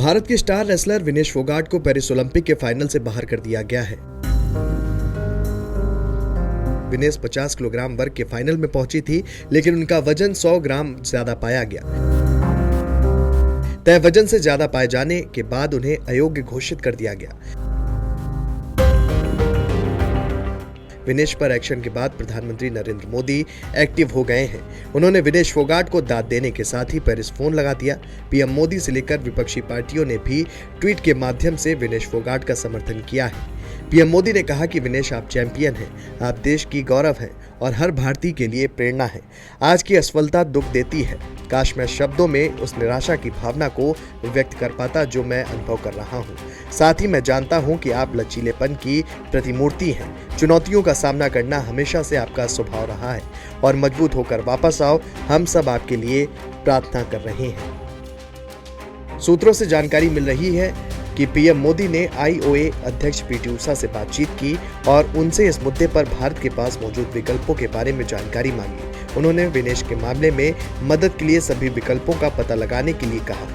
भारत के star wrestler Vinesh Phogat को Paris Olympic के फाइनल से बाहर कर दिया गया है। विनेश 50 किलोग्राम वर्ग के फाइनल में पहुंची थी, लेकिन उनका वजन 100 ग्राम ज्यादा पाया गया। तय वजन से ज्यादा पाए जाने के बाद उन्हें अयोग्य घोषित कर दिया गया। विनेश पर एक्शन के बाद प्रधानमंत्री नरेंद्र मोदी एक्टिव हो गए हैं। उन्होंने विनेश फोगाट को दाद देने के साथ ही पेरिस फोन लगा दिया। पीएम मोदी से लेकर विपक्षी पार्टियों ने भी ट्वीट के माध्यम से विनेश फोगाट का समर्थन किया है। पीएम मोदी ने कहा कि विनेश, आप चैंपियन हैं, आप देश की गौरव हैं और हर भारतीय के लिए प्रेरणा है। आज की असफलता दुख देती है। काश मैं शब्दों में उस निराशा की भावना को व्यक्त कर पाता जो मैं अनुभव कर रहा हूँ। साथ ही मैं जानता हूँ कि आप लचीलेपन की प्रतिमूर्ति हैं। चुनौतियों का सामना करना हमेशा से आपका स्वभाव रहा है और मजबूत होकर वापस आओ। हम सब आपके लिए प्रार्थना कर रहे हैं। सूत्रों से जानकारी मिल रही है कि पीएम मोदी ने आईओए अध्यक्ष पीटी उषा से बातचीत की और उनसे इस मुद्दे पर भारत के पास मौजूद विकल्पों के बारे में जानकारी मांगी। उन्होंने विनेश के मामले में मदद के लिए सभी विकल्पों का पता लगाने के लिए कहा।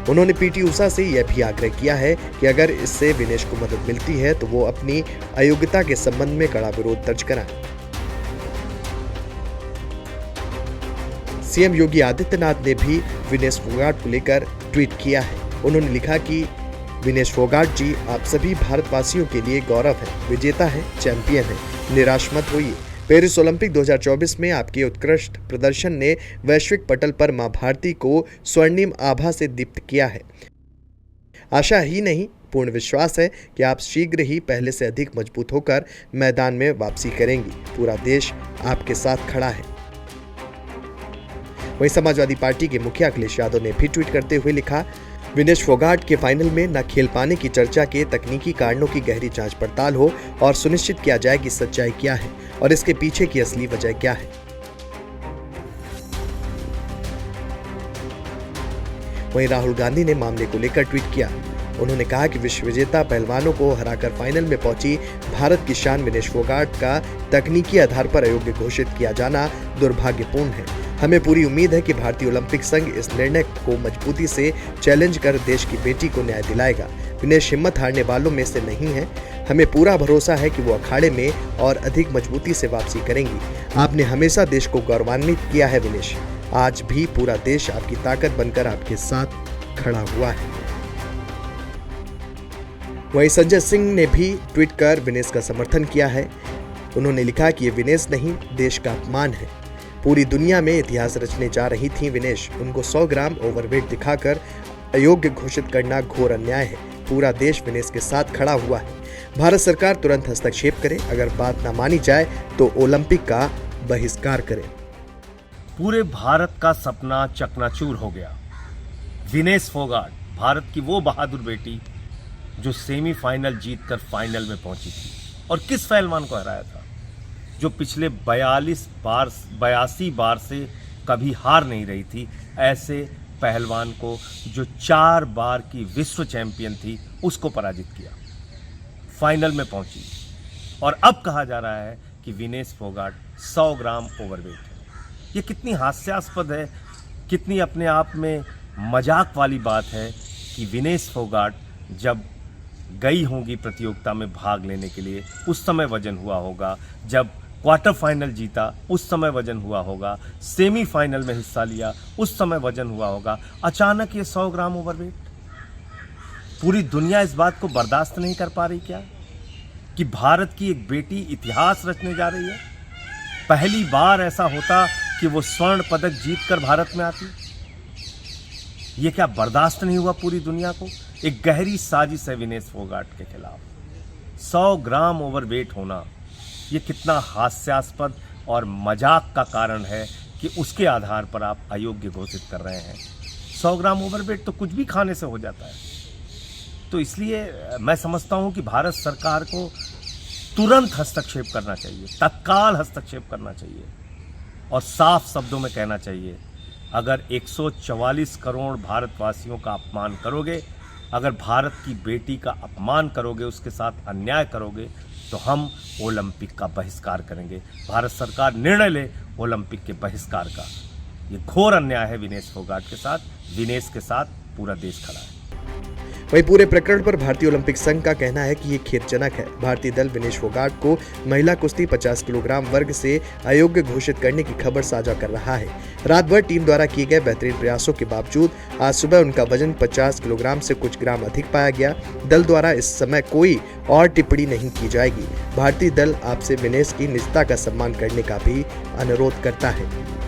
उन्होंने पीटी उषा से यह भी आग्रह किया है कि अगर इससे विनेश को मदद मिलती है तो वो अपनी अयोग्यता के संबंध में कड़ा विरोध दर्ज कराएं। सीएम योगी आदित्यनाथ ने भी विनेश फोगाट को लेकर ट्वीट किया है। उन्होंने लिखा कि विनेश फोगाट जी, आप सभी भारतवासियों के लिए गौरव हैं, विजेता हैं, चैंपियन हैं, निराश मत होइए। पेरिस ओलंपिक 2024 में आपके उत्कृष्ट प्रदर्शन ने वैश्विक पटल पर मां भारती को स्वर्णिम आभा से दीप्त किया है। आशा ही नहीं, पूर्ण विश्वास है कि आप शीघ्र ही पहले से अधिक मजबूत होकर मैदान में वापसी करेंगी। पूरा देश आपके साथ खड़ा है। वहीं समाजवादी पार्टी के मुखिया अखिलेश यादव ने भी ट्वीट करते हुए लिखा, विनेश फोगाट के फाइनल में न खेल पाने की चर्चा के तकनीकी कारणों की गहरी जांच पड़ताल हो और सुनिश्चित किया जाए कि सच्चाई क्या है और इसके पीछे की असली वजह क्या है। वहीं राहुल गांधी ने मामले को लेकर ट्वीट किया। उन्होंने कहा कि विश्व विजेता पहलवानों को हराकर फाइनल में पहुंची भारत की शान विनेश फोगाट का तकनीकी आधार पर अयोग्य घोषित किया जाना दुर्भाग्यपूर्ण है। हमें पूरी उम्मीद है कि भारतीय ओलंपिक संघ इस निर्णय को मजबूती से चैलेंज कर देश की बेटी को न्याय दिलाएगा। विनेश हिम्मत हारने वालों में से नहीं है। हमें पूरा भरोसा है कि वो अखाड़े में और अधिक मजबूती से वापसी करेंगी। आपने हमेशा देश को गौरवान्वित किया है विनेश। आज भी पूरा देश आपकी ताकत बनकर आपके साथ खड़ा हुआ है। वहीं संजय सिंह ने भी ट्वीट कर विनेश का समर्थन किया है। उन्होंने लिखा कि ये विनेश नहीं, देश का अपमान है। पूरी दुनिया में इतिहास रचने जा रही थी विनेश। उनको 100 ग्राम ओवरवेट दिखाकर अयोग्य घोषित करना घोर अन्याय है। पूरा देश विनेश के साथ खड़ा हुआ है। भारत सरकार तुरंत हस्तक्षेप करे। अगर बात न मानी जाए तो ओलंपिक का बहिष्कार करे। पूरे भारत का सपना चकनाचूर हो गया। विनेश फोगाट, भारत की वो बहादुर बेटी जो सेमीफाइनल जीतकर फाइनल में पहुंची थी, और किस पहलवान को हराया था जो पिछले 82 बार से कभी हार नहीं रही थी। ऐसे पहलवान को जो 4 बार की विश्व चैंपियन थी, उसको पराजित किया, फाइनल में पहुंची। और अब कहा जा रहा है कि विनेश फोगाट 100 ग्राम ओवरवेट है। ये कितनी हास्यास्पद है, कितनी अपने आप में मजाक वाली बात है कि विनेश फोगाट जब गई होंगी प्रतियोगिता में भाग लेने के लिए, उस समय वजन हुआ होगा। जब क्वार्टर फाइनल जीता, उस समय वजन हुआ होगा। सेमीफाइनल में हिस्सा लिया, उस समय वजन हुआ होगा। अचानक ये 100 ग्राम ओवरवेट। पूरी दुनिया इस बात को बर्दाश्त नहीं कर पा रही क्या कि भारत की एक बेटी इतिहास रचने जा रही है। पहली बार ऐसा होता कि वो स्वर्ण पदक जीतकर भारत में आती। ये क्या बर्दाश्त नहीं हुआ पूरी दुनिया को? एक गहरी साजिश है विनेश फोगाट के खिलाफ। 100 ग्राम ओवरवेट होना ये कितना हास्यास्पद और मजाक का कारण है कि उसके आधार पर आप अयोग्य घोषित कर रहे हैं। 100 ग्राम ओवरवेट तो कुछ भी खाने से हो जाता है। तो इसलिए मैं समझता हूं कि भारत सरकार को तुरंत हस्तक्षेप करना चाहिए, तत्काल हस्तक्षेप करना चाहिए और साफ शब्दों में कहना चाहिए, अगर 144 करोड़ भारतवासियों का अपमान करोगे, अगर भारत की बेटी का अपमान करोगे, उसके साथ अन्याय करोगे, तो हम ओलंपिक का बहिष्कार करेंगे। भारत सरकार निर्णय ले ओलंपिक के बहिष्कार का। ये घोर अन्याय है विनेश फोगाट के साथ। विनेश के साथ पूरा देश खड़ा है। वहीं पूरे प्रकरण पर भारतीय ओलंपिक संघ का कहना है कि ये खेदजनक है। भारतीय दल विनेश फोगाट को महिला कुश्ती 50 किलोग्राम वर्ग से अयोग्य घोषित करने की खबर साझा कर रहा है। रात भर टीम द्वारा किए गए बेहतरीन प्रयासों के बावजूद आज सुबह उनका वजन 50 किलोग्राम से कुछ ग्राम अधिक पाया गया। दल द्वारा इस समय कोई और टिप्पणी नहीं की जाएगी। भारतीय दल आपसे विनेश की निजता का सम्मान करने का भी अनुरोध करता है।